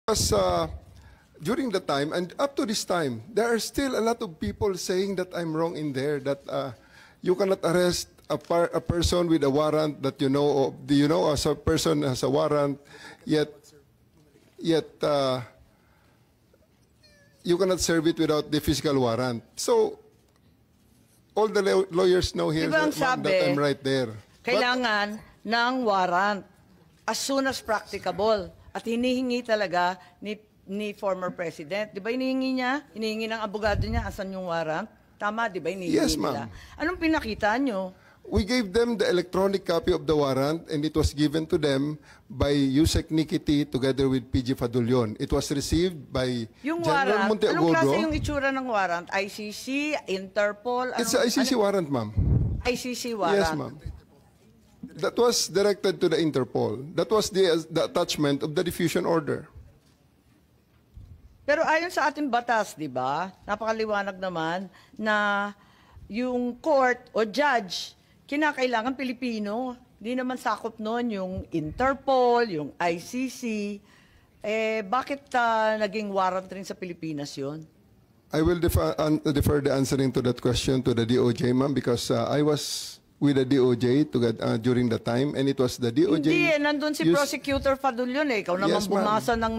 Because during the time, and up to this time, there are still a lot of people saying that I'm wrong in there, that you cannot arrest a person with a warrant that you know of. Do you know as a person has a warrant, yet you cannot serve it without the physical warrant. So, all the lawyers know here Diba that I'm right there. Kailangan ng warrant as soon as practicable. At hinihingi talaga ni former president. Di ba hinihingi niya? Hinihingi ng abogado niya, asan yung warrant? Tama, di ba hinihingi Yes, nila? ma'am. Anong pinakita nyo? We gave them the electronic copy of the warrant, and it was given to them by Yusek Nikiti together with PG Fadulion. It was received by Yung General warrant, Monteagudo. anong klase yung itsura ng warrant? ICC, Interpol? It's an ICC warrant, ma'am. ICC warrant. Yes, ma'am. That was directed to the Interpol. That was the attachment of the diffusion order. Pero ayon sa ating batas, di ba, napakaliwanag naman na yung court o judge, kinakailangan Pilipino. Hindi naman sakop noon yung Interpol, yung ICC. Bakit naging warrant rin sa Pilipinas yun? I will defer the answering to that question to the DOJ, ma'am, because I was with the DOJ during the time, and it was the DOJ... Hindi, nandun si Prosecutor Fadulion. Ikaw naman Yes, bumasa ng